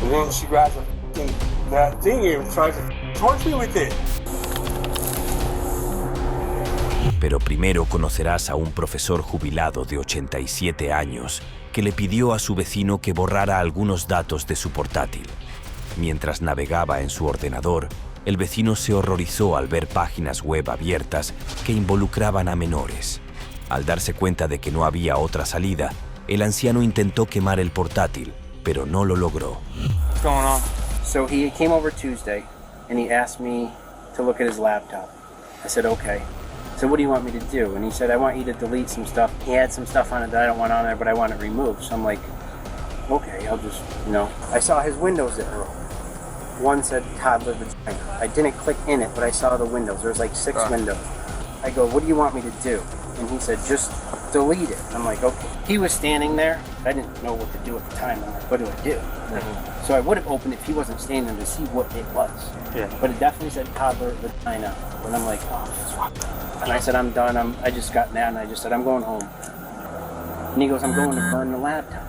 And then she grabs that thing and tries to torture me with it. Pero primero conocerás a un profesor jubilado de 87 años que le pidió a su vecino que borrara algunos datos de su portátil. Mientras navegaba en su ordenador, el vecino se horrorizó al ver páginas web abiertas que involucraban a menores. Al darse cuenta de que no había otra salida, el anciano intentó quemar el portátil, pero no lo logró. What's going on? So he came over Tuesday and he asked me to look at his laptop. I said, okay. So what do you want me to do? And he said, I want you to delete some stuff. He had some stuff on it that I don't want on there, but I want it removed. So I'm like, okay, I'll just, I saw his windows that were open. One said toddler vagina. I didn't click in it, but I saw the windows. There was like 6 windows. I go, what do you want me to do? And he said, just delete it. I'm like, okay. He was standing there. I didn't know what to do at the time. I'm like, what do I do? Mm-hmm. So I would have opened it if he wasn't standing there to see what it was. Yeah. But it definitely said toddler vagina. And I'm like, oh, fuck. And I said, I'm done. I just got mad and I just said, I'm going home. And he goes, I'm going to burn the laptop.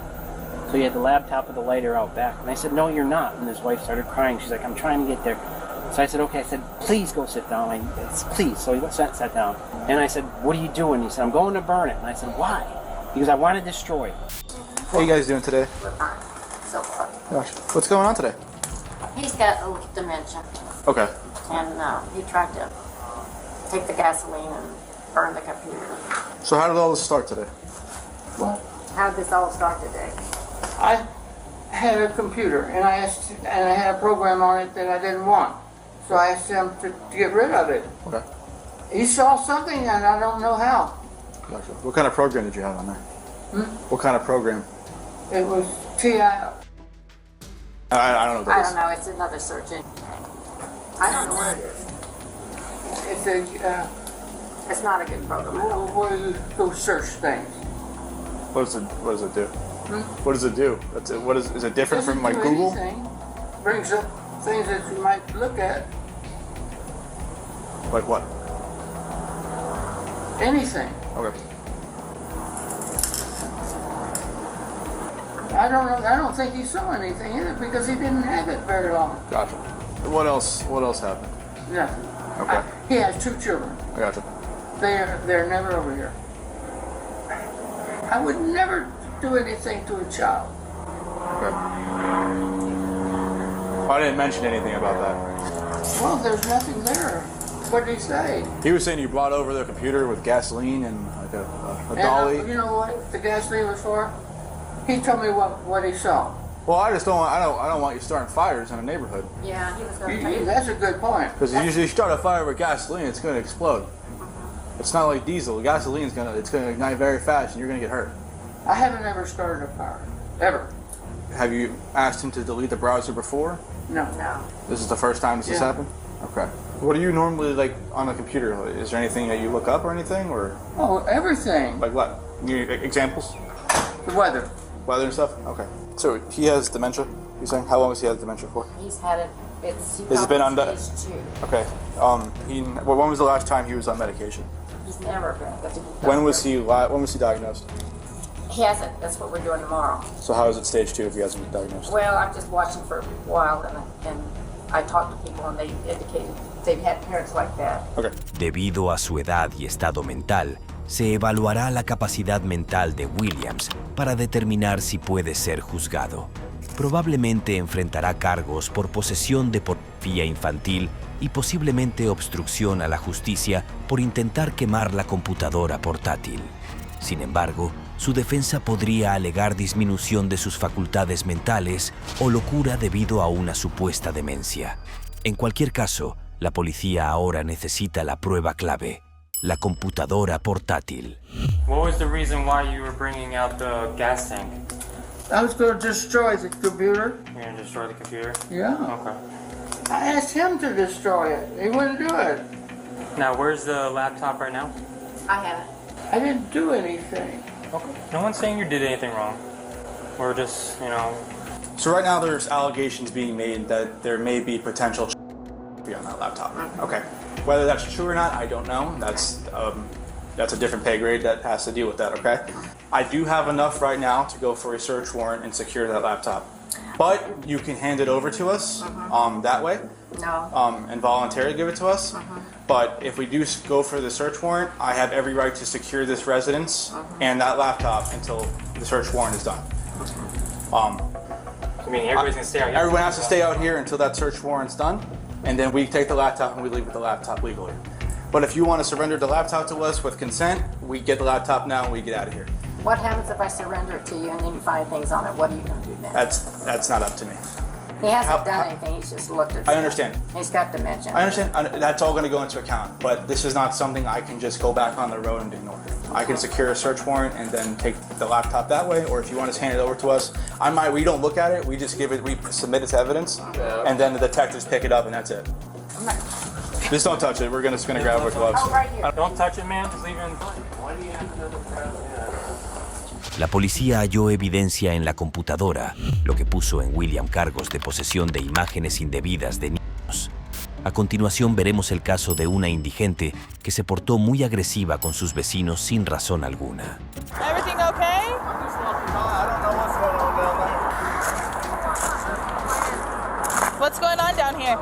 So he had the laptop with the lighter out back. And I said, no, you're not. And his wife started crying. She's like, I'm trying to get there. So I said, okay. I said, please go sit down. Please. So he sat down. And I said, what are you doing? He said, I'm going to burn it. And I said, why? He goes, I want to destroy it. What are you guys doing today? We're fine. So far. Gosh, what's going on today? He's got dementia. Okay. And he tried to take the gasoline and burn the computer. So how did all this start today? What? How did this all start today? I had a computer and I had a program on it that I didn't want. So I asked him to get rid of it. Okay. He saw something and I don't know how. Gotcha. What kind of program did you have on there? What kind of program? It was TI. I don't know what that I is. don't know. It's another search engine. I don't know what it is. It's a, It's not a good program. where you go search things. What does it do? What does it do? Is it different from like Doesn't do Google? anything. Brings up things that you might look at. Like what? Anything. Okay. I don't know. I don't think he saw anything either because he didn't have it very long. Gotcha. What else happened? Nothing. Okay. He has 2 children. I gotcha. They're never over here. I would never do anything to a child. Okay. I didn't mention anything about that. Well, there's nothing there. What did he say? He was saying you brought over their computer with gasoline and like a dolly. And you know what the gasoline was for? He told me what he saw. Well, I don't want you starting fires in a neighborhood. Yeah, he was going to tell you. That's a good point. Because if you start a fire with gasoline, it's going to explode. It's not like diesel. Gasoline it's going to ignite very fast, and you're going to get hurt. I haven't ever started a fire. Ever. Have you asked him to delete the browser before? No. No. This is the first time this has happened? Okay. What do you normally like on a computer? Is there anything that you look up or anything, or Oh, everything. like what? Examples? The weather. Weather and stuff? Okay. So he has dementia, you're saying? How long has he had dementia for? He's had it. Has it been on the... stage 2. Okay. When was the last time he was on medication? He's never been. When was he diagnosed? He hasn't. That's what we're doing tomorrow. So how is it stage 2 if he hasn't been diagnosed? Well, I'm just watching for a while, and I talked to people, and they indicated they've had parents like that. Okay. Debido a su edad y estado mental, se evaluará la capacidad mental de Williams para determinar si puede ser juzgado. Probablemente enfrentará cargos por posesión de pornografía infantil y posiblemente obstrucción a la justicia por intentar quemar la computadora portátil. Sin embargo, su defensa podría alegar disminución de sus facultades mentales o locura debido a una supuesta demencia. En cualquier caso, la policía ahora necesita la prueba clave: la computadora portátil. What was the reason why you were bringing out the gas tank? I was going to destroy the computer. You're going to destroy the computer? Yeah. Okay. I asked him to destroy it. He wouldn't do it. Now, where's the laptop right now? I haven't. I didn't do anything. Okay. No one's saying you did anything wrong. We're just, So right now there's allegations being made that there may be potential on that laptop. Okay. Whether that's true or not, I don't know. That's a different pay grade that has to deal with that, okay? I do have enough right now to go for a search warrant and secure that laptop. But you can hand it over to us that way. No. And voluntarily give it to us. But if we do go for the search warrant, I have every right to secure this residence and that laptop until the search warrant is done. I mean, everybody's gonna stay out here. Everyone has to stay out here until that search warrant's done, and then we take the laptop and we leave with the laptop legally. But if you want to surrender the laptop to us with consent, we get the laptop now and we get out of here. What happens if I surrender it to you and then you find things on it? What are you going to do then? That's not up to me. He hasn't done anything. He's just looked at it. I understand. He's got dimensions. I understand. That's all going to go into account. But this is not something I can just go back on the road and ignore. I can secure a search warrant and then take the laptop that way. Or if you want to hand it over to us, we don't look at it. We just give it. We submit it to evidence, and then the detectives pick it up, and that's it. Just don't touch it. We're just going to grab our gloves. Oh, right here. Don't touch it, man. Just leave it in. La policía halló evidencia en la computadora, lo que puso en William cargos de posesión de imágenes indebidas de niños. A continuación veremos el caso de una indigente que se portó muy agresiva con sus vecinos sin razón alguna. Everything okay? What's going on down here?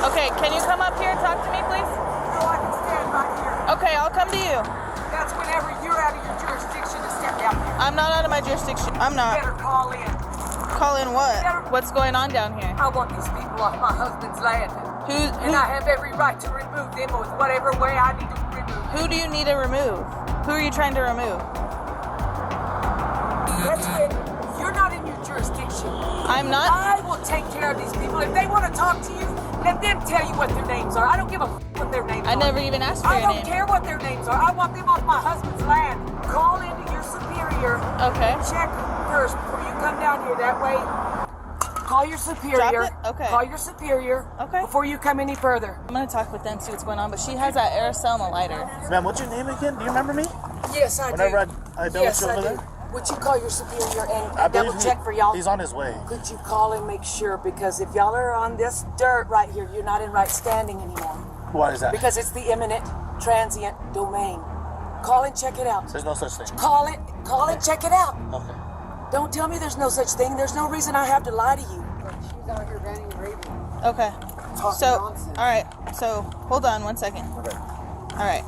Okay, can you come up here and talk to me, please? No, I can stand right here. Okay, I'll come to you. That's whenever you're out of your jurisdiction to step out there. I'm not out of my jurisdiction. I'm You better not. call in. Call in what? What's going on down here? I want these people off my husband's land. And I have every right to remove them with whatever way I need to remove them. Who do you need to remove? Who are you trying to remove? That's it. You're not in your jurisdiction. I'm not. I will take care of these people. If they want to talk to you, let them tell you what their names are. I don't give a what their names are. I never even asked for I your don't name. care what their names are. I want them off my husband's land. Call into your superior. Okay. Check first before you come down here. That way, call your superior. Drop it? Okay. Call your superior. Okay. Before you come any further. I'm gonna talk with them, see what's going on, but she has that aerosol lighter. Ma'am, what's your name again? Do you remember me? Yes, I Whenever do. I dealt with you over there? Would you call your superior and I believe double check for y'all? He's on his way. Could you call and make sure? Because if y'all are on this dirt right here, you're not in right standing anymore. Why is that? Because it's the imminent transient domain. Call and check it out. There's no such thing. Call and check it out. Okay. Don't tell me there's no such thing. There's no reason I have to lie to you. Okay. So, all right. So, hold on one second. Okay. All right.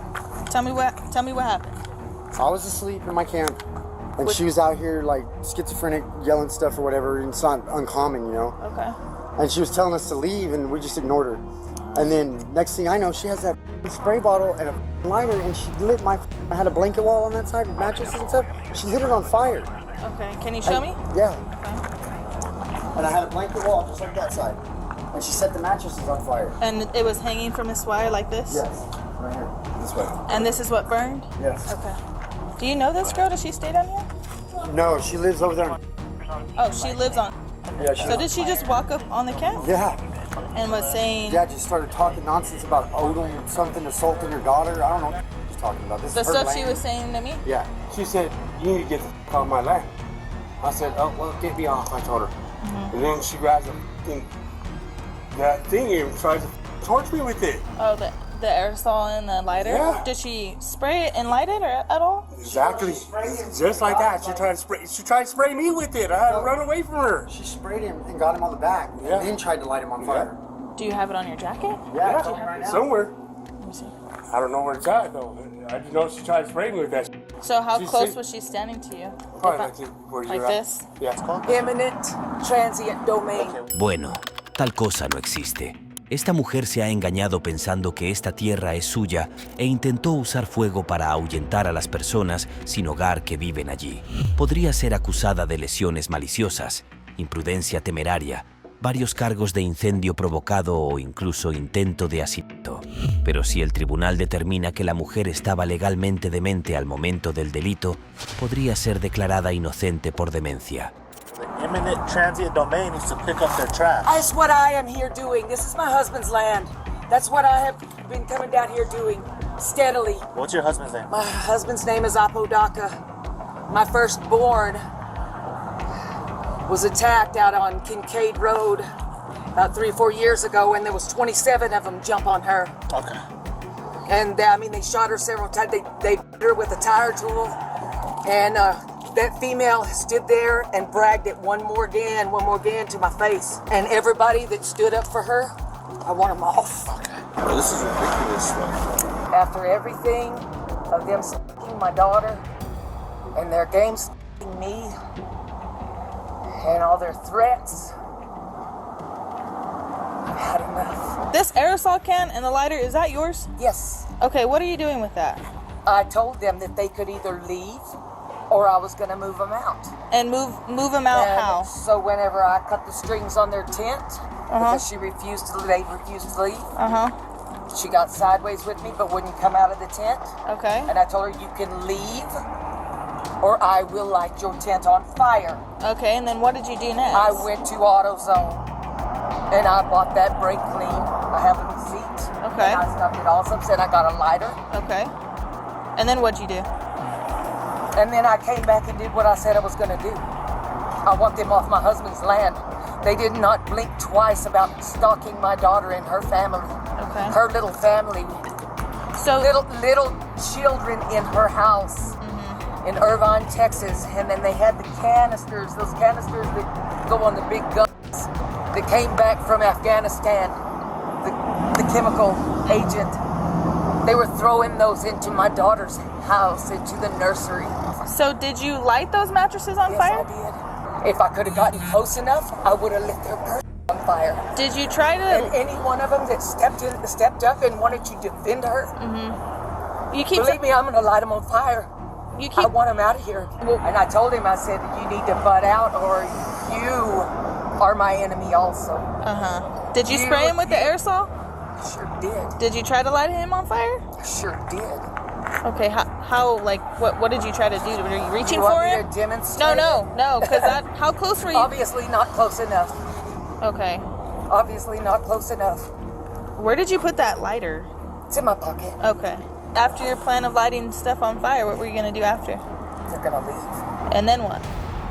Tell me what happened. I was asleep in my camp, and she was out here like schizophrenic, yelling stuff or whatever, and it's not uncommon, you know. Okay. And she was telling us to leave, and we just ignored her. And then next thing I know, she has that spray bottle and a lighter, and she lit I had a blanket wall on that side, mattresses and stuff. She lit it on fire. Okay. Can you show me? Yeah. Okay. And I had a blanket wall just like that side, and she set the mattresses on fire. And it was hanging from this wire like this? Yes, right here, this way. And this is what burned? Yes. Okay. Do you know this girl? Does she stay down here? No, she lives over there. Oh, she lives on. Yeah. So did she just walk up on the camp? Yeah. And was saying. Yeah, just started talking nonsense about Odom something, assaulting her daughter. I don't know what she's talking about. This The is her stuff land. she was saying to me? Yeah. She said, you need to get the f*** off my land. I said, oh, well, get me off, I told her. And then she grabs that thing and tries to torch me with it. Oh, the aerosol and the lighter? Yeah. Did she spray it and light it or at all? Exactly. Just like that. She tried to spray me with it. I had to run away from her. She sprayed him and got him on the back, Yeah. and then tried to light him on fire. Do you have it on your jacket? Yeah, Do you have it? Somewhere. Let me see. I don't know where it's at, though. I just know she tried to spray me with that. So how She close said- was she standing to you? Probably where Like you're at. this? Yeah. Imminent transient domain. Bueno, tal cosa no existe. Esta mujer se ha engañado pensando que esta tierra es suya e intentó usar fuego para ahuyentar a las personas sin hogar que viven allí. Podría ser acusada de lesiones maliciosas, imprudencia temeraria, varios cargos de incendio provocado o incluso intento de asesinato. Pero si el tribunal determina que la mujer estaba legalmente demente al momento del delito, podría ser declarada inocente por demencia. The imminent transient domain is to pick up their trash. That's what I am here doing. This is my husband's land. That's what I have been coming down here doing steadily. What's your husband's name? My husband's name is Apodaca. My firstborn was attacked out on Kincaid Road about 3 or 4 years ago, and there was 27 of them jump on her. Okay. And they shot her several times. They hit her with a tire tool, and that female stood there and bragged it one more again to my face. And everybody that stood up for her, I want them off. Oh, this is ridiculous. After everything of them stalking my daughter and their game stalking me and all their threats, I've had enough. This aerosol can and the lighter, is that yours? Yes. Okay, what are you doing with that? I told them that they could either leave or I was going to move them out. And move them out how? So whenever I cut the strings on their tent, because they refused to leave. She got sideways with me but wouldn't come out of the tent. Okay. And I told her, you can leave or I will light your tent on fire. Okay, and then what did you do next? I went to AutoZone and I bought that brake clean. I have a receipt. Okay. And I stuffed it all up, said I got a lighter. Okay. And then what'd you do? And then I came back and did what I said I was going to do. I want them off my husband's land. They did not blink twice about stalking my daughter and her family. Okay. Her little family. So little children in her house in Irvine, Texas. And then they had the canisters, those canisters that go on the big guns that came back from Afghanistan, the chemical agent. They were throwing those into my daughter's house, into the nursery. So did you light those mattresses on fire? Yes, I did. If I could have gotten close enough, I would have lit their person on fire. Did you try to? And any one of them that stepped up and wanted to defend her, you keep believe me, I'm going to light them on fire. I want them out of here. And I told him, I said, you need to butt out or you are my enemy also. Did you spray him with the aerosol? I sure did. Did you try to light him on fire? I sure did. Okay, how like, what did you try to do? Were you reaching you want for me him? To demonstrate? No, because how close were you? Obviously not close enough. Okay. Obviously not close enough. Where did you put that lighter? It's in my pocket. Okay. After your plan of lighting stuff on fire, what were you going to do after? They're going to leave. And then what?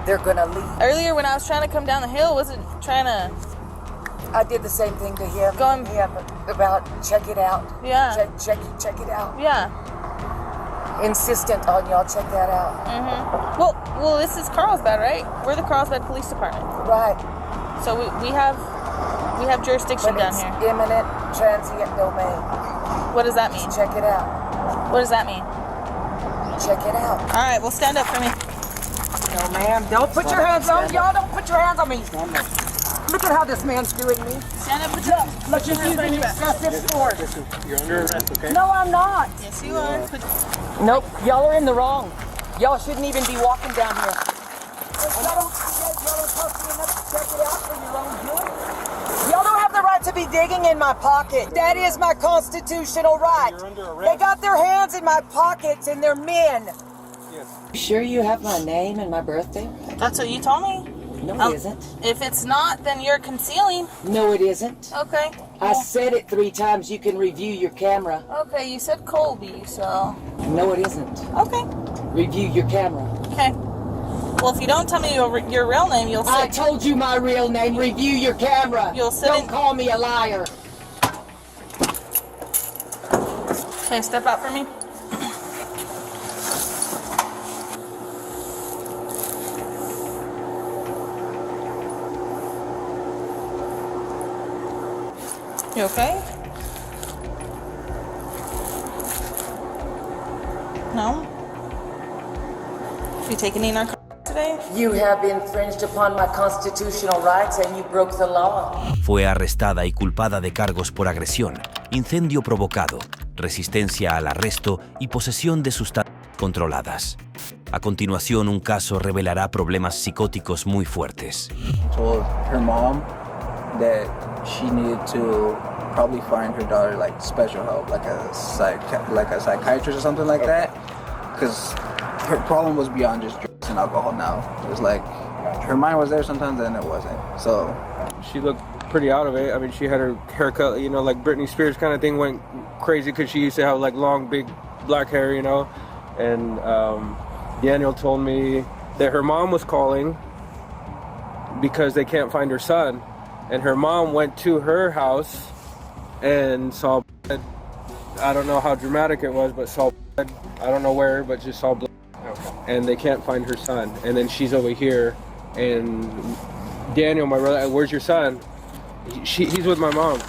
They're going to leave. Earlier when I was trying to come down the hill, wasn't trying to... I did the same thing to him. Going... Yeah, about check it out. Yeah. Check it out. Yeah. Insistent on y'all check that out. Well, this is Carlsbad, right? We're the Carlsbad Police Department. Right. So we have jurisdiction down here. Imminent transient domain. What does that mean? Just check it out. What does that mean? Check it out. All right, well, stand up for me. No, ma'am. Don't put your hands on me. Y'all don't put your hands on me. Look at how this man's doing me. Stand up. Look, you're using excessive force. You're under arrest, okay? No, I'm not. Yes, you are. Nope, y'all are in the wrong. Y'all shouldn't even be walking down here. Y'all don't have the right to be digging in my pocket. That is my constitutional right. You're under arrest. They got their hands in my pockets and they're men. Yes. You sure you have my name and my birthday? That's what you told me? No, it isn't. If it's not, then you're concealing. No, it isn't. Okay. I said it 3 times. You can review your camera. Okay, you said Colby, so... No, it isn't. Okay. Review your camera. Okay. Well, if you don't tell me your real name, you'll sit... I told you my real name. Review your camera. You'll sit Don't call me a liar. Okay, step out for me. You okay? No? You taking any narcotics today? You have infringed upon my constitutional rights and you broke the law. Fue arrestada y culpada de cargos por agresión, incendio provocado, resistencia al arresto y posesión de sustancias controladas. A continuación, un caso revelará problemas psicóticos muy fuertes. Told her mom that she needed to probably find her daughter like special help, like a psychiatrist or something like that, because her problem was beyond just drugs and alcohol. Now it was like her mind was there sometimes and it wasn't. So she looked pretty out of it. I mean, she had her haircut, you know, like Britney Spears kind of thing, went crazy because she used to have like long, big black hair, you know. And Daniel told me that her mom was calling because they can't find her son, and her mom went to her house and saw blood. I don't know how dramatic it was, but saw blood. I don't know where, but just saw blood. and they can't find her son. And then she's over here, and Daniel, my brother, where's your son? He's with my mom.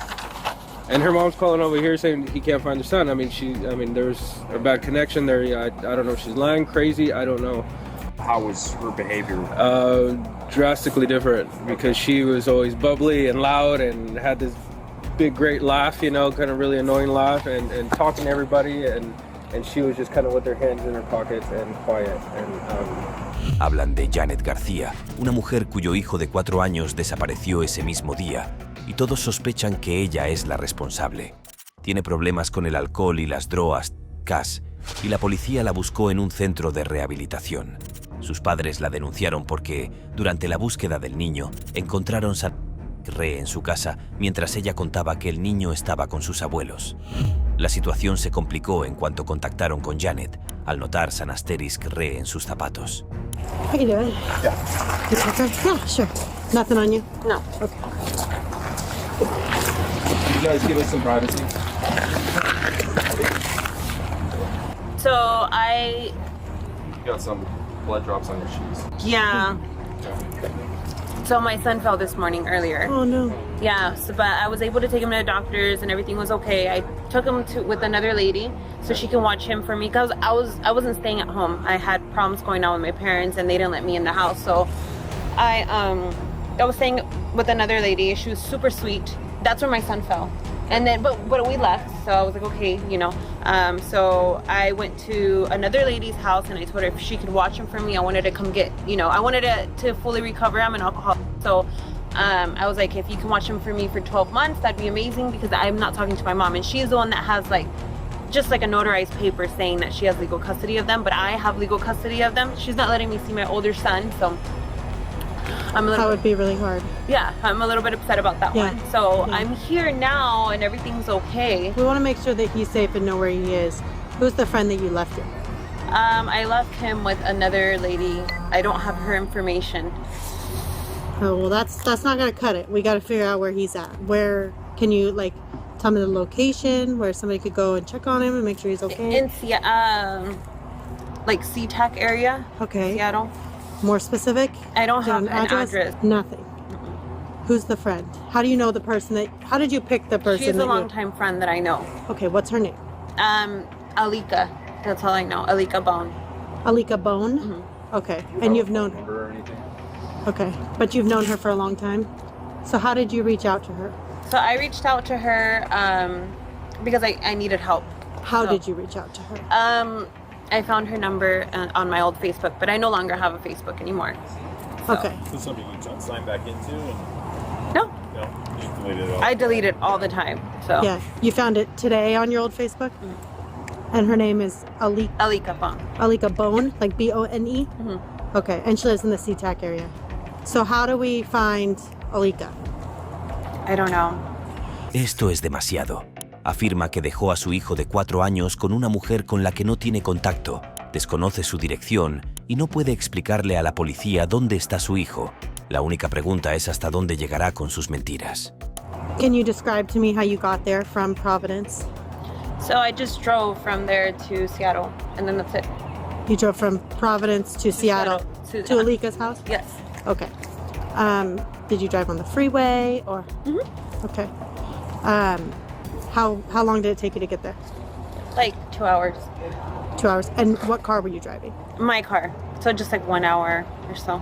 And her mom's calling over here saying he can't find her son. I mean, there's a bad connection there. I don't know if she's lying, crazy, I don't know. How was her behavior? Drastically different, because she was always bubbly and loud and had this big, great laugh, you know, kind of really annoying laugh, and talking to everybody, and she was just kind of with her hands in her pockets and quiet. Hablan de Janet García, una mujer cuyo hijo de 4 años desapareció ese mismo día, y todos sospechan que ella es la responsable. Tiene problemas con el alcohol y las drogas, y la policía la buscó en un centro de rehabilitación. Sus padres la denunciaron porque, durante la búsqueda del niño, encontraron sangre en su casa mientras ella contaba que el niño estaba con sus abuelos. La situación se complicó en cuanto contactaron con Janet, al notar San Asterisk Re en sus zapatos. How you doing? Yeah. You okay? Yeah, sure. Nothing on you? No. Okay. You guys give us some privacy. So I... You got some blood drops on your shoes. Yeah. So my son fell this morning earlier. Oh no. Yeah, but I was able to take him to the doctors and everything was okay. I took him with another lady so she can watch him for me, because I wasn't staying at home. I had problems going on with my parents and they didn't let me in the house. So I was staying with another lady. She was super sweet. That's where my son fell. And then, but we left, so I was like, okay, you know. So I went to another lady's house and I told her if she could watch him for me. I wanted to come get, you know, I wanted to fully recover. I'm an alcoholic. So I was like, if you can watch him for me for 12 months, that'd be amazing, because I'm not talking to my mom. And she's the one that has just like a notarized paper saying that she has legal custody of them, but I have legal custody of them. She's not letting me see my older son, so that would be really hard. Yeah, I'm a little bit upset about that one. So I'm here now and everything's okay. We want to make sure that he's safe and know where he is. Who's the friend that you left him? I left him with another lady. I don't have her information. Oh, well, that's not gonna cut it. We got to figure out where he's at. Where can you tell me the location where somebody could go and check on him and make sure he's okay? In SeaTac area. Okay. Seattle. More specific? I don't have an address. Nothing. Mm-mm. Who's the friend? How do you know the person how did you pick the person? She's a longtime friend that I know. Okay, what's her name? Alika. That's all I know. Alika Bone. Alika Bone? Mm-hmm. Okay. And you've known her? Or anything? Okay. But you've known her for a long time? So how did you reach out to her? So I reached out to her because I needed help. How did you reach out to her? I found her number on my old Facebook, but I no longer have a Facebook anymore. So. Okay. So something you sign back into? No. No? You deleted it all? I delete it all the time. So. Yeah. You found it today on your old Facebook? Mm-hmm. And her name is Alika Bone. Alika Bone, like B-O-N-E? Mm-hmm. Okay. And she lives in the SeaTac area. So how do we find Alika? I don't know. Esto es demasiado. Afirma que dejó a su hijo de 4 años con una mujer con la que no tiene contacto, desconoce su dirección y no puede explicarle a la policía dónde está su hijo. La única pregunta es hasta dónde llegará con sus mentiras. Can you describe to me how you got there from Providence? So I just drove from there to Seattle, and then that's it. You drove from Providence to Seattle to Alika's house? Yes. Okay. Did you drive on the freeway or? Mm-hmm. Okay. How long did it take you to get there? Like 2 hours. 2 hours. And what car were you driving? My car. So just like 1 hour or so.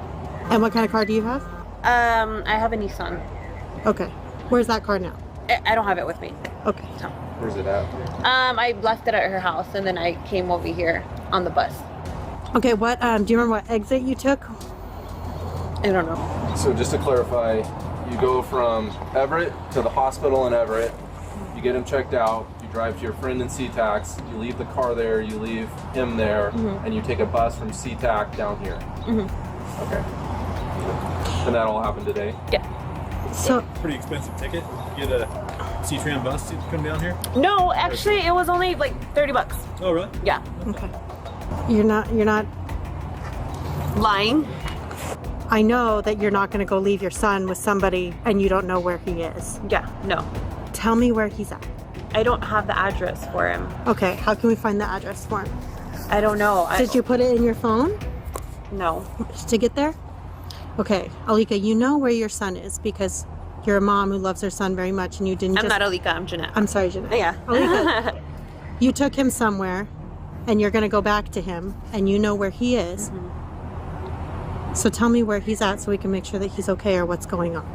And what kind of car do you have? I have a Nissan. Okay. Where's that car now? I don't have it with me. Okay. So. Where's it at? I left it at her house and then I came over here on the bus. Okay, do you remember what exit you took? I don't know. So just to clarify, you go from Everett to the hospital in Everett, you get him checked out, you drive to your friend in SeaTac, you leave the car there, you leave him there, and you take a bus from SeaTac down here. Mm-hmm. Okay. And that all happened today? Yeah. So pretty expensive ticket? Get a C-Tran bus to come down here? No, actually it was only like $30. Oh really? Yeah. Okay. You're not lying? I know that you're not going to go leave your son with somebody and you don't know where he is. Yeah, no. Tell me where he's at. I don't have the address for him. Okay, how can we find the address for him? I don't know. Did you put it in your phone? No. To get there? Okay, Alika, you know where your son is because you're a mom who loves her son very much, and you didn't. I'm not Alika. I'm Jeanette. I'm sorry, Jeanette. Yeah. Alika, you took him somewhere, and you're going to go back to him, and you know where he is. So tell me where he's at, so we can make sure that he's okay or what's going on.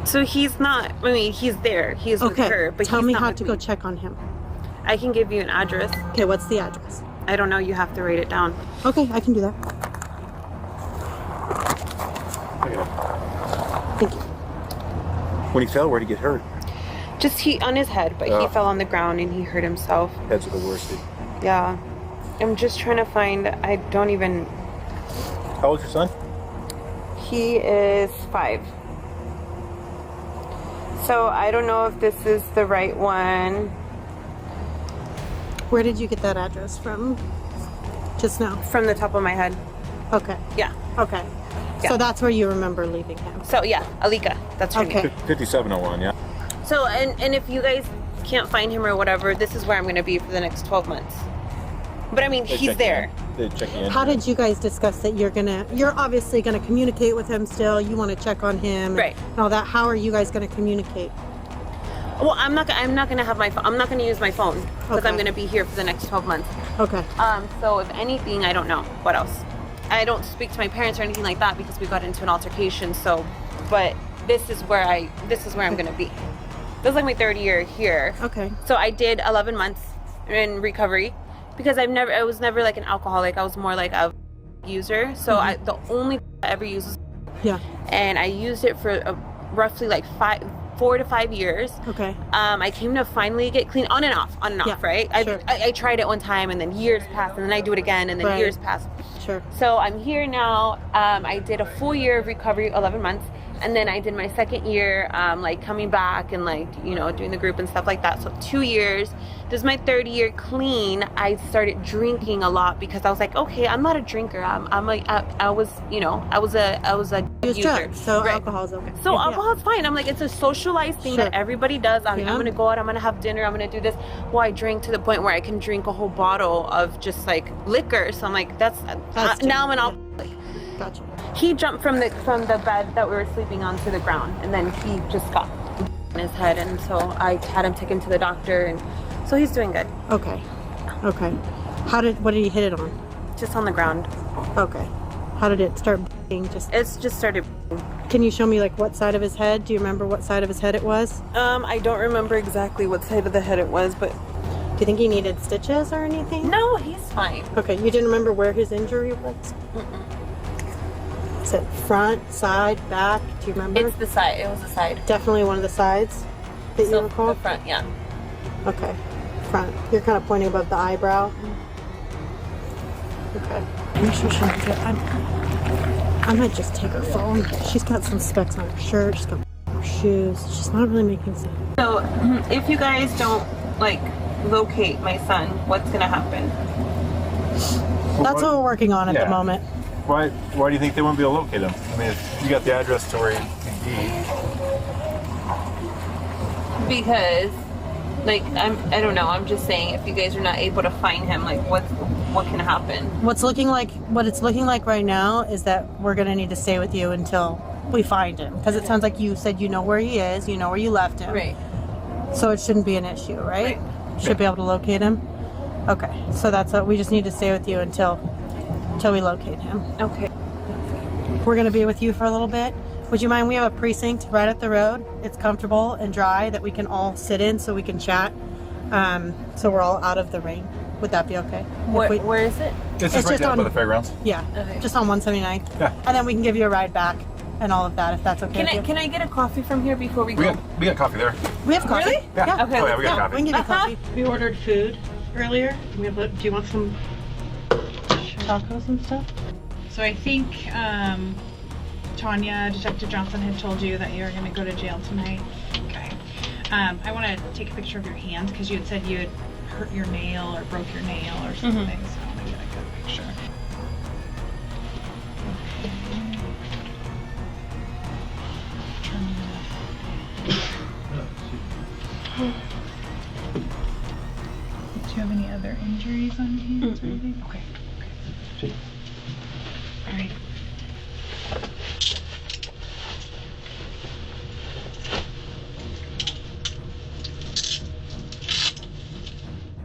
So he's not. I mean, he's there. He's with her, but tell he's me not how with to me. go check on him. I can give you an address. Okay, what's the address? I don't know. You have to write it down. Okay, I can do that. Thank you. When he fell, where'd he get hurt? Just he on his head, but he fell on the ground and he hurt himself. Heads are the worst. Yeah. I'm just trying to find. I don't even. How old's your son? He is 5. So I don't know if this is the right one. Where did you get that address from? Just now? From the top of my head. Okay. Yeah. Okay. Yeah. So that's where you remember leaving him. So yeah, Alika. That's her name. 5701, yeah. So and if you guys can't find him or whatever, this is where I'm going to be for the next 12 months. But I mean, he's there. They check you in. How did you guys discuss that you're obviously gonna communicate with him still, you wanna check on him right. and all that. How are you guys gonna communicate? Well, I'm not gonna have my phone. I'm not gonna use my phone because Okay. I'm gonna be here for the next 12 months. Okay. So if anything, I don't know what else. I don't speak to my parents or anything like that because we got into an altercation. So, but this is where I'm gonna be. This is like my 3rd year here. Okay. So I did 11 months in recovery because I was never like an alcoholic. I was more like a user. So the only I ever used was and I used it for roughly like 4 to 5 years. Okay. I came to finally get clean on and off, right? Sure. I tried it one time and then years passed and then I do it again and then years passed. Sure. So I'm here now. I did a full year of recovery, 11 months. And then I did my 2nd year, like coming back and like, you know, doing the group and stuff like that. So 2 years. This is my 3rd year clean. I started drinking a lot because I was like, okay, I'm not a drinker. I was a Use user. drugs, so alcohol's okay. So alcohol's fine. I'm like, it's a socialized thing that everybody does. I'm gonna go out, I'm gonna have dinner, I'm gonna do this. Well, I drink to the point where I can drink a whole bottle of just like liquor. So I'm like, that's now I'm an alcoholic. Gotcha. He jumped from the bed that we were sleeping on to the ground, and then he just got in his head, and so I had him taken to the doctor, and so he's doing good. Okay. Okay. What did he hit it on? Just on the ground. Okay. How did it start bleeding? It's just started. Can you show me like what side of his head? Do you remember what side of his head it was? I don't remember exactly what side of the head it was, but do you think he needed stitches or anything? No, he's fine. Okay. You didn't remember where his injury was? Is it front, side, back? Do you remember? It's the side. It was the side. Definitely one of the sides that you recall? The front, yeah. Okay. Front. You're kind of pointing above the eyebrow. Okay. I'm sure she'll be good. I might just take her phone. She's got some specs on her shirt. She's got her shoes. She's not really making sense. So, if you guys don't like locate my son, what's gonna happen? That's what we're working on at the moment. Why do you think they won't be able to locate him? I mean, if you got the address to where he'd be. Because, like, I don't know. I'm just saying, if you guys are not able to find him, like, what can happen? What it's looking like right now is that we're gonna need to stay with you until we find him. Because it sounds like you said you know where he is, you know where you left him. Right. So it shouldn't be an issue, right? Should be able to locate him. Okay. So that's what we just need to stay with you until we locate him. Okay. We're gonna be with you for a little bit. Would you mind? We have a precinct right up the road. It's comfortable and dry that we can all sit in so we can chat. So we're all out of the rain. Would that be okay? Where is it? It's just right down by the fairgrounds. Yeah. Okay. Just on 179. Yeah. And then we can give you a ride back and all of that if that's okay. Can I get a coffee from here before we go? We got coffee there. We have coffee. Really? Yeah. Okay. Oh, yeah, we got coffee. We can give you coffee. We ordered food earlier. Do you want some tacos and stuff? So I think Tanya, Detective Johnson, had told you that you were going to go to jail tonight. Okay. I want to take a picture of your hand because you had said you had hurt your nail or broke your nail or something. So I want to get a good picture. Do you have any other injuries on your hands or anything? Okay. All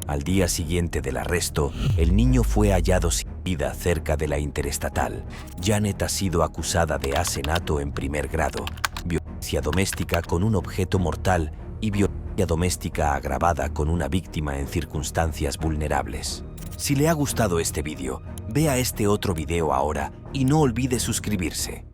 Al día siguiente del arresto, el niño fue hallado sin vida cerca de la interestatal. Janet ha sido acusada de asesinato en primer grado, violencia doméstica con un objeto mortal y violencia doméstica agravada con una víctima en circunstancias vulnerables. Si le ha gustado este vídeo, vea este otro video ahora y no olvide suscribirse.